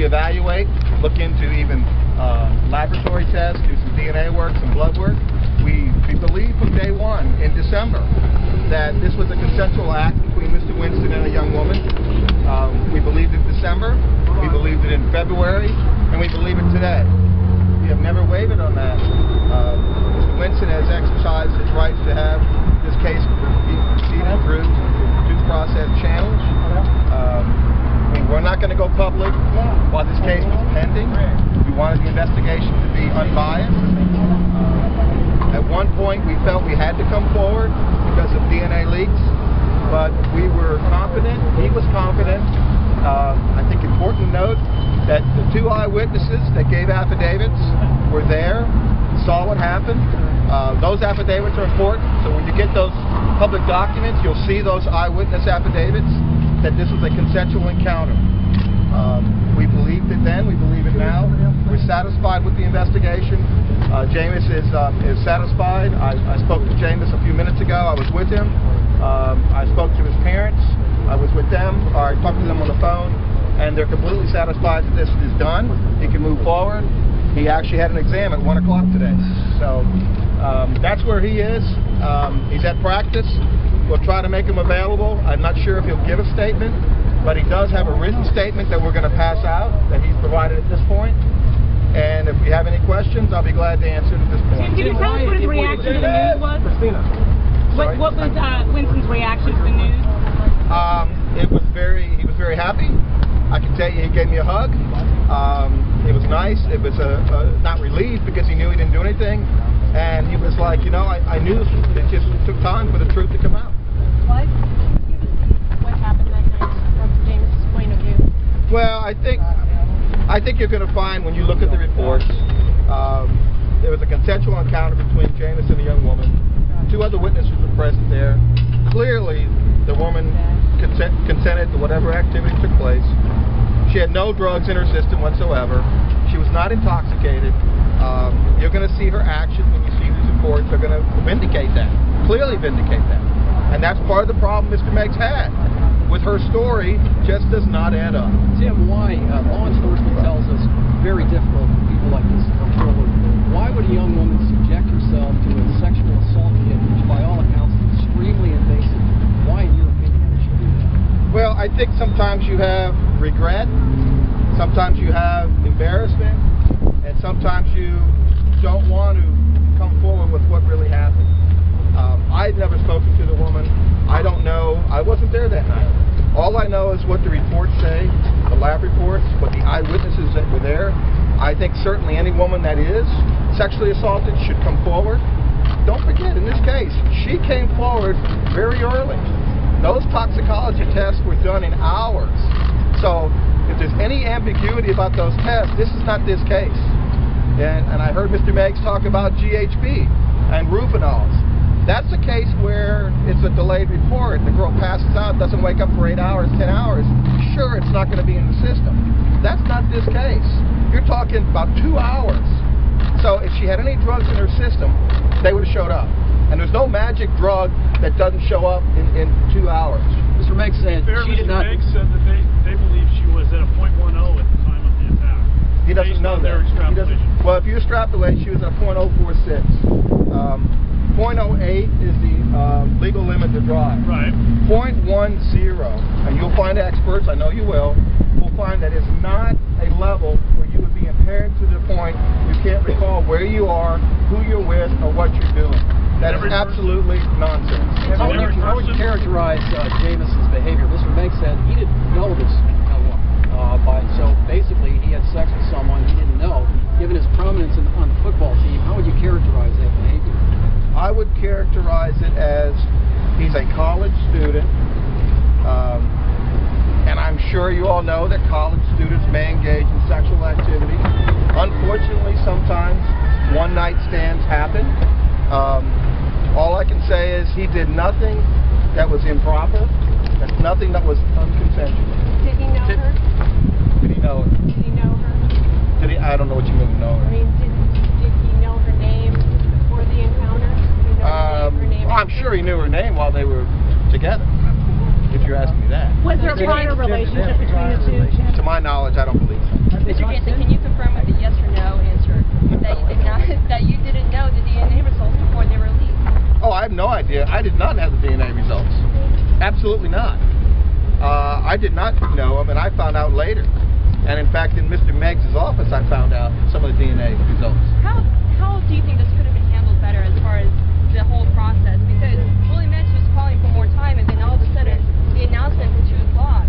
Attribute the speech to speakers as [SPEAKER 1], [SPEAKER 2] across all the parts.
[SPEAKER 1] reevaluate, look into even laboratory tests, do some DNA work, some blood work. We believed from day one in December that this was a consensual act between Mr. Winston and a young woman. We believed it in December, we believed it in February, and we believe it today. We have never wavered on that. Mr. Winston has exercised his rights to have this case proceeded through due process channels. We're not going to go public while this case was pending. We wanted the investigation to be unbiased. At one point we felt we had to come forward because of DNA leaks, but we were confident, he was confident. I think important to note that the two eyewitnesses that gave affidavits were there, saw what happened. Those affidavits are important, so when you get those public documents, you'll see those eyewitness affidavits that this was a consensual encounter. We believed it then, we believe it now. We're satisfied with the investigation. Jameis is satisfied. I spoke to Jameis a few minutes ago. I was with him. I spoke to his parents. I was with them. I talked to them on the phone, and they're completely satisfied that this is done. He can move forward. He actually had an exam at 1 o'clock today. So that's where he is. He's at practice. We'll try to make him available. I'm not sure if he'll give a statement, but he does have a written statement that we're going to pass out that he's provided at this point. And if we have any questions, I'll be glad to answer at this point.
[SPEAKER 2] Can you tell us what his reaction to the news was?
[SPEAKER 1] Christina.
[SPEAKER 2] What was Winston's reaction to the news?
[SPEAKER 1] He was very happy. I can tell you he gave me a hug. It was nice. It was not relieved because he knew he didn't do anything. And he was like, you know, I knew it just took time for the truth to come out.
[SPEAKER 3] What happened that night from James' point of view?
[SPEAKER 1] Well, I think you're going to find when you look at the reports, there was a consensual encounter between Jameis and a young woman. Two other witnesses were present there. Clearly, the woman consented to whatever activity took place. She had no drugs in her system whatsoever. She was not intoxicated. You're going to see her actions when you see these reports. They're going to vindicate that, clearly vindicate that. And that's part of the problem Mr. Meggs had. With her story, just does not add up.
[SPEAKER 4] Tim, why law enforcement tells us very difficult for people like this to come forward. Why would a young woman subject herself to a sexual assault kit, which by all accounts is extremely invasive? Why, in your opinion, would she do that?
[SPEAKER 1] Well, I think sometimes you have regret, sometimes you have embarrassment, and sometimes you don't want to come forward with what really happened. I've never spoken to the woman. I don't know. I wasn't there that night. All I know is what the reports say, the lab reports, what the eyewitnesses that were there. I think certainly any woman that is sexually assaulted should come forward. Don't forget, in this case, she came forward very early. Those toxicology tests were done in hours. So if there's any ambiguity about those tests, this is not this case. And I heard Mr. Meggs talk about GHB and rufinols. That's a case where it's a delayed report. The girl passes out, doesn't wake up for 8 hours, 10 hours. Sure, it's not going to be in the system. That's not this case. You're talking about 2 hours. So if she had any drugs in her system, they would have showed up. And there's no magic drug that doesn't show up in 2 hours.
[SPEAKER 4] Mr. Meggs said she did not.
[SPEAKER 5] Mr. Meggs said that they believe she was at a .10 at the time of the attack.
[SPEAKER 1] He doesn't know that. He doesn't. Well, if you extrapolate, she was at a .046. 0.08 is the legal limit to drive.
[SPEAKER 5] Right.
[SPEAKER 1] 0.10, and you'll find experts, I know you will find that it's not a level where you would be impaired to the point you can't recall where you are, who you're with, or what you're doing. That is absolutely nonsense.
[SPEAKER 4] How would you characterize Jameson's behavior? Mr. Meggs said he didn't know this woman. So basically, he had sex with someone he didn't know. Given his prominence on the football team, how would you characterize that behavior?
[SPEAKER 1] I would characterize it as he's a college student, and I'm sure you all know that college students may engage in sexual activity. Unfortunately, sometimes one-night stands happen. All I can say is he did nothing that was improper. That's nothing that was unconsensual.
[SPEAKER 3] Did he know her?
[SPEAKER 1] Did he know her?
[SPEAKER 3] Did he know her?
[SPEAKER 1] I don't know what you mean, know her.
[SPEAKER 3] I mean, did he know her name before the encounter? Did he know her name?
[SPEAKER 1] I'm sure he knew her name while they were together, if you're asking me that.
[SPEAKER 2] Was there a prior relationship between the two?
[SPEAKER 1] To my knowledge, I don't believe so.
[SPEAKER 3] Mr. Jansen, can you confirm with a yes or no answer that you didn't know the DNA results before they were leaked?
[SPEAKER 1] Oh, I have no idea. I did not have the DNA results. Absolutely not. I did not know them, and I found out later. And in fact, in Mr. Meggs' office, I found out some of the DNA results.
[SPEAKER 3] How do you think this could have been handled better as far as the whole process? Because Willie Meggs was calling for more time, and then all of a sudden, the announcement for 2 o'clock.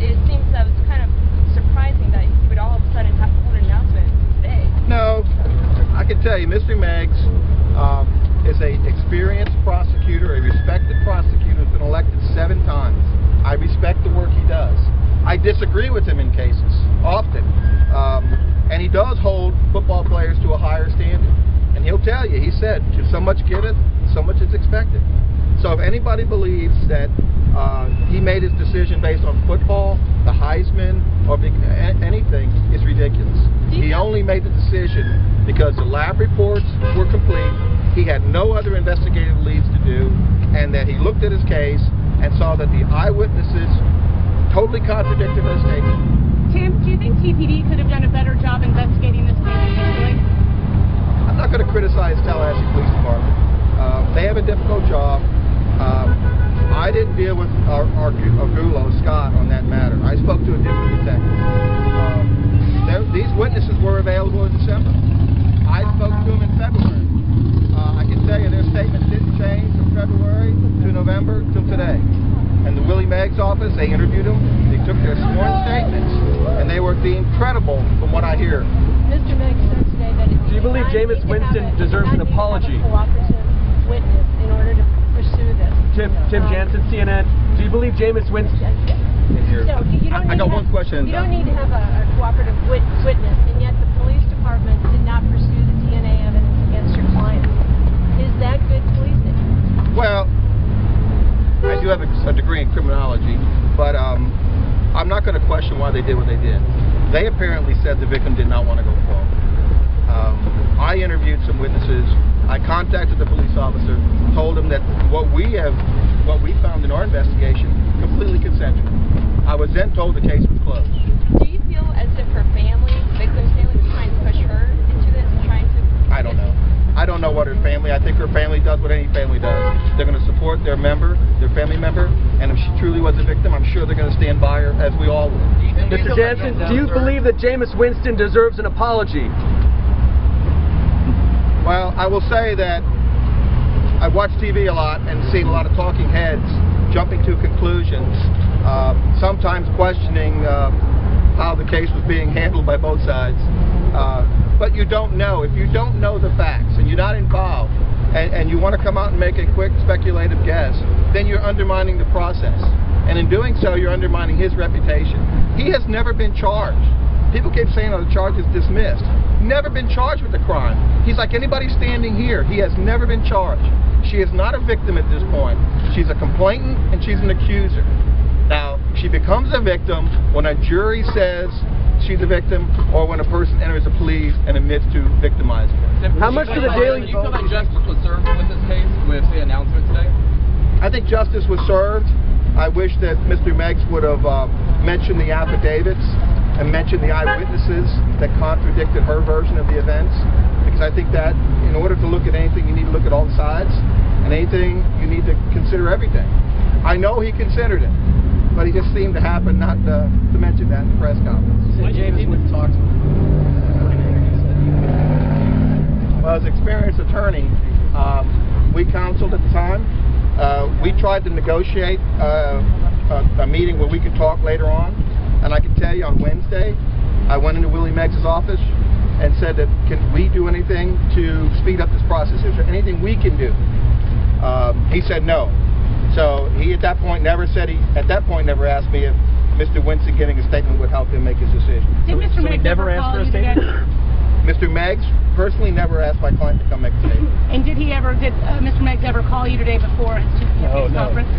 [SPEAKER 3] It seems that was kind of surprising that he would all of a sudden have to hold an announcement today.
[SPEAKER 1] No, I can tell you, Mr. Meggs is an experienced prosecutor, a respected prosecutor, who's been elected 7 times. I respect the work he does. I disagree with him in cases, often. And he does hold football players to a higher standard. And he'll tell you, he said, to so much given, so much is expected. So if anybody believes that he made his decision based on football, the Heisman, or anything, it's ridiculous. He only made the decision because the lab reports were complete, he had no other investigative leads to do, and that he looked at his case and saw that the eyewitnesses totally contradicted their statement.
[SPEAKER 2] Tim, do you think TPD could have done a better job investigating this case initially?
[SPEAKER 1] I'm not going to criticize Tallahassee Police Department. They have a difficult job. I didn't deal with our Gulo, Scott, on that matter. I spoke to a different detective. These witnesses were available in December. I spoke to them in February. I can tell you their statements didn't change from February to November till today. And the Willie Meggs office, they interviewed them, they took their sworn statements, and they were deemed credible from what I hear.
[SPEAKER 3] Mr. Meggs said today that
[SPEAKER 4] Do you believe Jameis Winston deserves an apology?
[SPEAKER 3] Witness in order to pursue this.
[SPEAKER 4] Tim Jansen, CNN. Do you believe Jameis Winston?
[SPEAKER 3] So
[SPEAKER 1] I got one question.
[SPEAKER 3] You don't need to have a cooperative witness, and yet the police department did not pursue the DNA evidence against your client. Is that good policing?
[SPEAKER 1] Well, I do have a degree in criminology, but I'm not going to question why they did what they did. They apparently said the victim did not want to go forward. I interviewed some witnesses. I contacted the police officer, told him that what we found in our investigation, completely consensual. I was then told the case was closed.
[SPEAKER 3] Do you feel as if her family, victim's family, was trying to push her into this, trying to...
[SPEAKER 1] I don't know. I don't know what her family, I think her family does what any family does. They're going to support their family member, and if she truly was a victim, I'm sure they're going to stand by her, as we all would.
[SPEAKER 4] Mr. Jansen, do you believe that Jameis Winston deserves an apology?
[SPEAKER 1] Well, I will say that I watch TV a lot and seen a lot of talking heads jumping to conclusions, sometimes questioning how the case was being handled by both sides. But you don't know. If you don't know the facts and you're not involved and you want to come out and make a quick speculative guess, then you're undermining the process. And in doing so, you're undermining his reputation. He has never been charged. People keep saying, oh, the charge is dismissed. Never been charged with the crime. He's like anybody standing here. He has never been charged. She is not a victim at this point. She's a complainant and she's an accuser. Now, she becomes a victim when a jury says she's a victim or when a person enters a plea and admits to victimizing her.
[SPEAKER 4] How much do the daily...
[SPEAKER 6] Do you feel that justice was served with this case, with the announcement today?
[SPEAKER 1] I think justice was served. I wish that Mr. Meggs would have mentioned the affidavits and mentioned the eyewitnesses that contradicted her version of the events, because I think that in order to look at anything, you need to look at all the sides, and anything, you need to consider everything. I know he considered it, but he just seemed to happen not to mention that in the press conference.
[SPEAKER 4] Jameis wouldn't talk to him.
[SPEAKER 1] Well, as an experienced attorney, we counseled at the time. We tried to negotiate a meeting where we could talk later on, and I can tell you on Wednesday, I went into Willie Meggs' office and said that, can we do anything to speed up this process? Is there anything we can do? He said no. So he at that point never asked me if Mr. Winston giving a statement would help him make his decision.
[SPEAKER 2] Did Mr. Meggs
[SPEAKER 4] never ask for a statement?
[SPEAKER 1] Mr. Meggs personally never asked my client to come make a statement.
[SPEAKER 2] And did Mr. Meggs ever call you today before his press conference?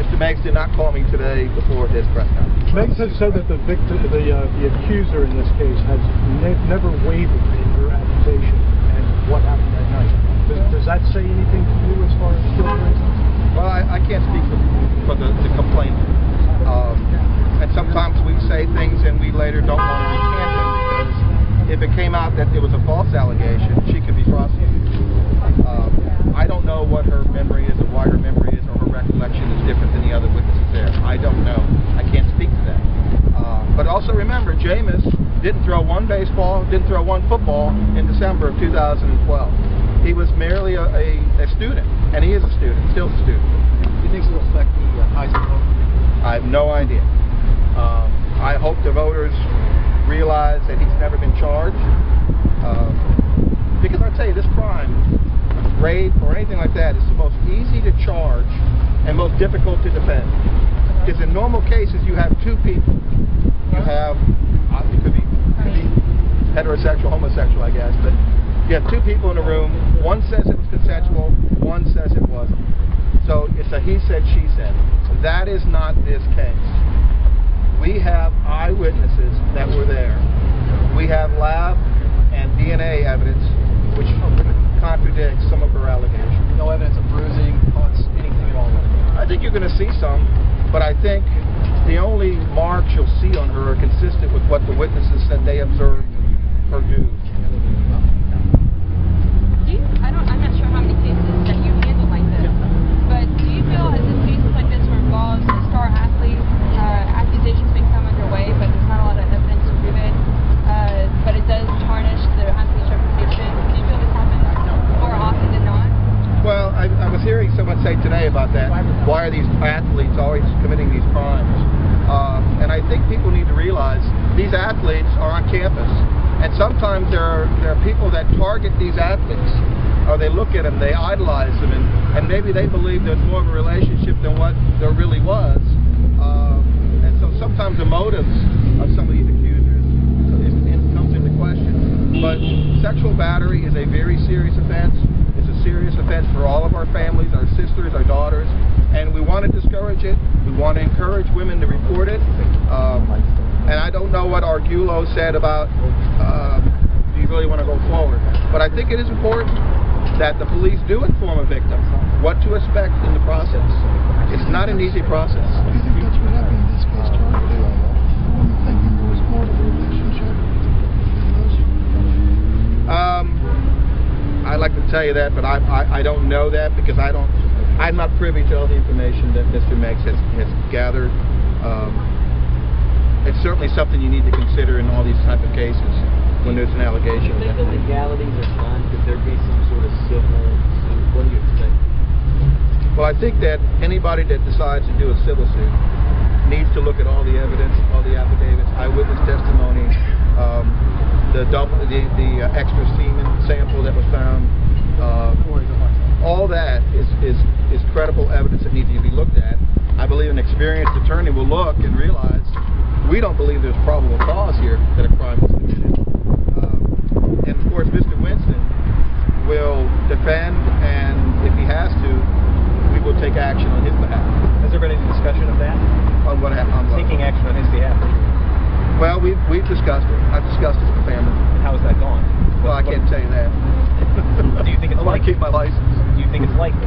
[SPEAKER 1] Mr. Meggs did not call me today before his press conference.
[SPEAKER 7] Meggs has said that the accuser in this case has never wavered in her accusation and what happened that night. Does that say anything to you as far as guilt, for instance?
[SPEAKER 1] Well, I can't speak for the complainant. And sometimes we say things and we later don't want to recant one baseball, didn't throw one football in December of 2012. He was merely a student, and he is a student, still a student.
[SPEAKER 4] Do you think this will affect the Heisman vote?
[SPEAKER 1] I have no idea. I hope the voters realize that he's never been charged. Because I'll tell you, this crime, rape or anything like that, is the most easy to charge and most difficult to defend. Because in normal cases, you have two people. You have, it could be heterosexual, homosexual, I guess, but you have two people in a room. One says it was consensual, one says it wasn't. So it's a he said, she said. That is not this case. We have eyewitnesses that were there. We have lab and DNA evidence which contradicts some of her allegations.
[SPEAKER 4] No evidence of bruising, cuts, anything at all?
[SPEAKER 1] I think you're going to see some, but I think the only marks you'll see on her are consistent with what the witnesses said they observed her do.
[SPEAKER 3] I'm not sure how many cases that you handle like this, but do you feel as if cases like this were involved star athletes, accusations may come underway, but there's not a lot of evidence to prove it, but it does tarnish the athlete's reputation? Do you feel this happens more often than not?
[SPEAKER 1] Well, I was hearing someone say today about that. Why are these athletes always committing these crimes? And I think people need to realize these athletes are on campus, and sometimes there are people that target these athletes, or they look at them, they idolize them, and maybe they believe there's more of a relationship than what there really was. And so sometimes the motives of some of these accusers comes into question. But sexual battery is a very serious offense. It's a serious offense for all of our families, our sisters, our daughters, and we want to discourage it. We want to encourage women to report it. And I don't know what Argulo said about do you really want to go forward. But I think it is important that the police do inform a victim what to expect in the process. It's not an easy process.
[SPEAKER 8] Do you think that's what happened in this case, Charlie? The woman thinking there was more to the relationship than those?
[SPEAKER 1] I'd like to tell you that, but I don't know that because I'm not privy to all the information that Mr. Meggs has gathered. It's certainly something you need to consider in all these type of cases when there's an allegation.
[SPEAKER 9] Do you think the legalities are done? Could there be some sort of civil suit? What do you think?
[SPEAKER 1] Well, I think that anybody that decides to do a civil suit needs to look at all the evidence, all the affidavits, eyewitness testimony, the extra semen sample that was found. All that is credible evidence that needs to be looked at. I believe an experienced attorney will look and realize we don't believe there's probable cause here that a crime was committed. And of course, Mr. Winston will defend, and if he has to, we will take action on his behalf.
[SPEAKER 10] Has there been any discussion of that?
[SPEAKER 1] On what happened?
[SPEAKER 10] Taking action on his behalf?
[SPEAKER 1] Well, we've discussed it. I've discussed it with the family.
[SPEAKER 10] How has that gone?
[SPEAKER 1] Well, I can't tell you that.
[SPEAKER 10] Do you think it's
[SPEAKER 1] I want to keep my license.
[SPEAKER 10] Do you think it's likely?